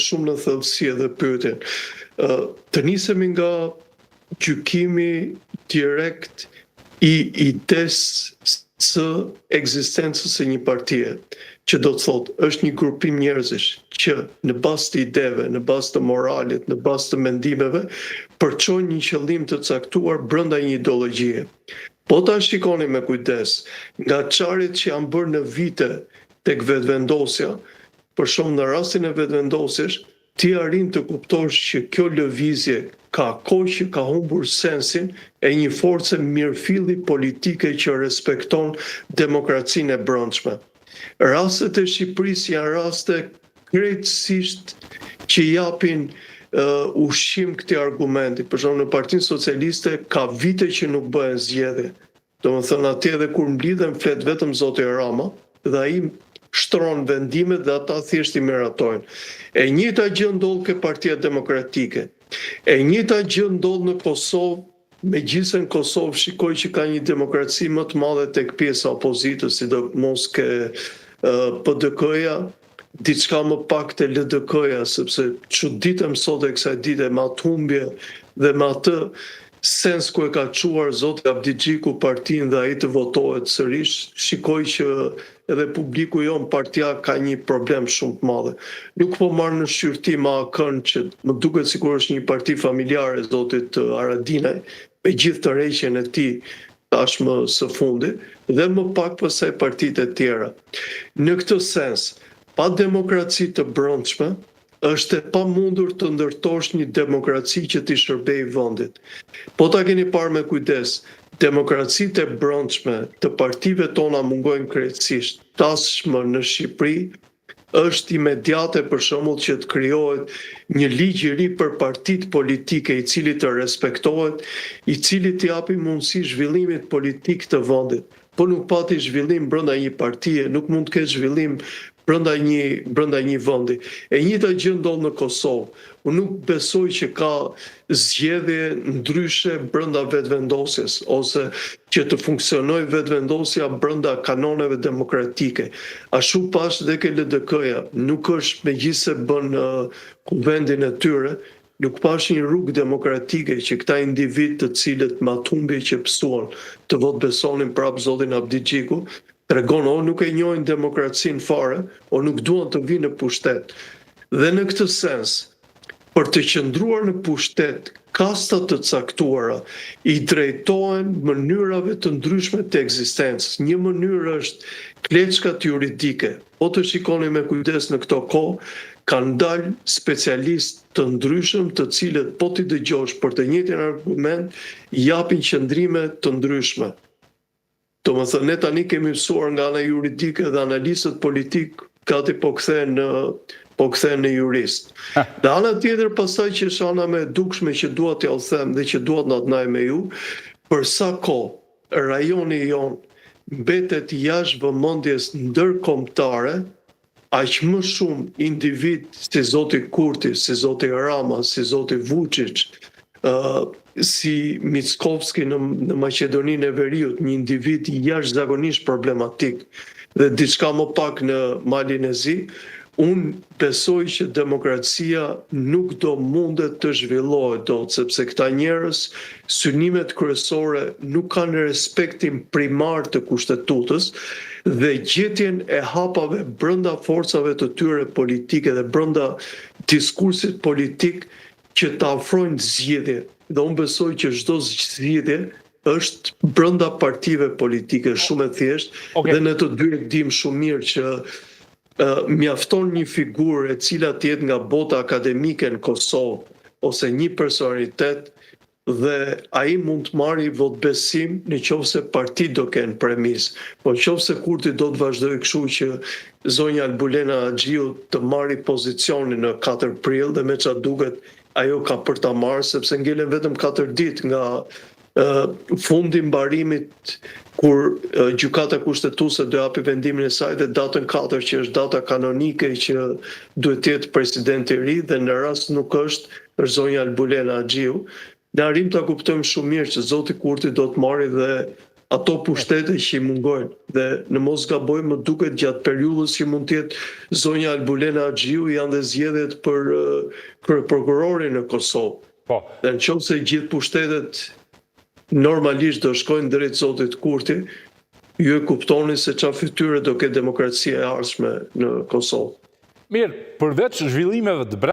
shumë në thellësi edhe pyetjen. Të nisemi nga gjykimi direkt i idesë së ekzistencës së një partie, që do të thotë është një grupim njerëzish që në bazë të ideve, në bazë të moralit, në bazë të mendimeve, përçojnë një qëllim të caktuar brenda një ideologjie. Po ta shikoni me kujdes, nga çaret që janë bërë në vite tek vetvendosja, për shumë në rastin e vetvendosjes, ti arrin të kuptosh që kjo lëvizje ka kohë që ka humbur sensin e një force mirëfilli politike që respekton demokracinë e brendshme. Rastet e Shqipërisë janë raste krejtësisht që japin ushqim këtij argumenti. Për shembull, në Partinë Socialiste ka vite që nuk bëhen zgjedhje. Domethënë atje edhe kur mblidhen flet vetëm zoti Rama dhe ai shtron vendimet dhe ata thjesht i miratojnë. E njëjta gjë ndodh ke Partia Demokratike. E njëjta gjë ndodh në Kosovë, megjithëse në Kosovë shikoj që ka një demokraci më të madhe tek pjesa opozitës, sidomos ke PDK-ja, diçka më pak te LDK-ja, sepse çuditem sot e kësaj dite me atë humbje dhe me atë sens ku e ka çuar zoti Abdigjiku partinë dhe ai të votohet sërish, shikoj që edhe publiku jon partia ka një problem shumë të madh. Nuk po marr në shqyrtim AK-n që më duket sikur është një parti familjare zotit Haradinaj, me gjithë të rreqjen e tij tashmë së fundit, dhe më pak pasaj partitë e tjera. Në këtë sens, pa demokraci të brendshme, është e pamundur të ndërtosh një demokraci që t'i shërbejë vendit. Po ta keni parë me kujdes, demokracitë e brendshme të partive tona mungojnë krejtësisht. Tashmë në Shqipëri është imediate për shembull që të krijohet një ligj i ri për partitë politike i cili të respektohet, i cili t'i japi mundësi zhvillimit politik të vendit. Po nuk pati zhvillim brenda një partie, nuk mund të ketë zhvillim brenda një vendi. E njëjta gjë ndodh në Kosovë. Unë nuk besoj që ka zgjedhje ndryshe brenda vetvendosjes ose që të funksionojë vetvendosja brenda kanoneve demokratike. Ashtu pas dhe ke LDK-ja, nuk është megjithëse bën kuvendin e tyre, nuk pash një rrugë demokratike që këta individ të cilët me atë humbje që pësuan të votë besonin prapë zotin Abdigjiku, tregon o nuk e njohin demokracinë fare, o nuk duan të vinë në pushtet. Dhe në këtë sens, për të qëndruar në pushtet, kastat të caktuara i drejtohen mënyrave të ndryshme të ekzistencës. Një mënyrë është kleçkat juridike. Po të shikoni me kujdes në këto kohë, kanë dalë specialistë të ndryshëm të cilët po t'i dëgjosh për të njëjtin argument, japin qëndrime të ndryshme. Domethënë ne tani kemi mësuar nga ana juridike dhe analistët politik gati po kthehen në jurist. Dhe ana tjetër pastaj që është ana më e dukshme që dua t'ja them dhe që dua të ndaj me ju, për sa kohë rajoni jon mbetet jashtë vëmendjes ndërkombëtare, aq më shumë individ si zoti Kurti, si zoti Rama, si zoti Vučić, si Mickovski në Maqedoninë e Veriut, një individ jashtëzakonisht problematik dhe diçka më pak në Malin e Zi, unë besoj që demokracia nuk do mundet të zhvillohet dot, sepse këta njerëz, synimet kryesore nuk kanë respektin primar të kushtetutës dhe gjetjen e hapave brenda forcave të tyre politike dhe brenda diskursit politik që të afrojnë zgjedhje. Dhe unë besoj që çdo zgjedhje është brenda partive politike shumë e thjeshtë dhe ne të dy e dimë shumë mirë që mjafton një figurë e cila të jetë nga bota akademike në Kosovë ose një personalitet dhe ai mund të marrë votbesim nëse partitë do kenë premis. Po nëse Kurti do të vazhdojë kështu që zonja Albulena Axhiu të marrë pozicionin në 4 prill dhe me çfarë duket ajo ka për ta marrë sepse ngelen vetëm 4 ditë nga fundi mbarimit kur gjykata kushtetuese do japi vendimin e saj dhe datën 4 që është data kanonike që duhet të jetë presidenti i ri dhe në rast nuk është zonja Albulena Axhiu, ne arrim ta kuptojmë shumë mirë që zoti Kurti do të marrë dhe ato pushtete që i mungojnë. Dhe në mos gaboj, më duket gjatë periudhës që mund të jetë zonja Albulena Axhiu janë dhe zgjedhjet për prokurorin në Kosovë. Po. Dhe në qoftë se gjithë pushtetet normalisht do shkojnë drejt Zotit Kurti, ju e kuptoni se çfarë fytyre do ketë demokracia e ardhshme në Kosovë. Mirë, përveç zhvillimeve të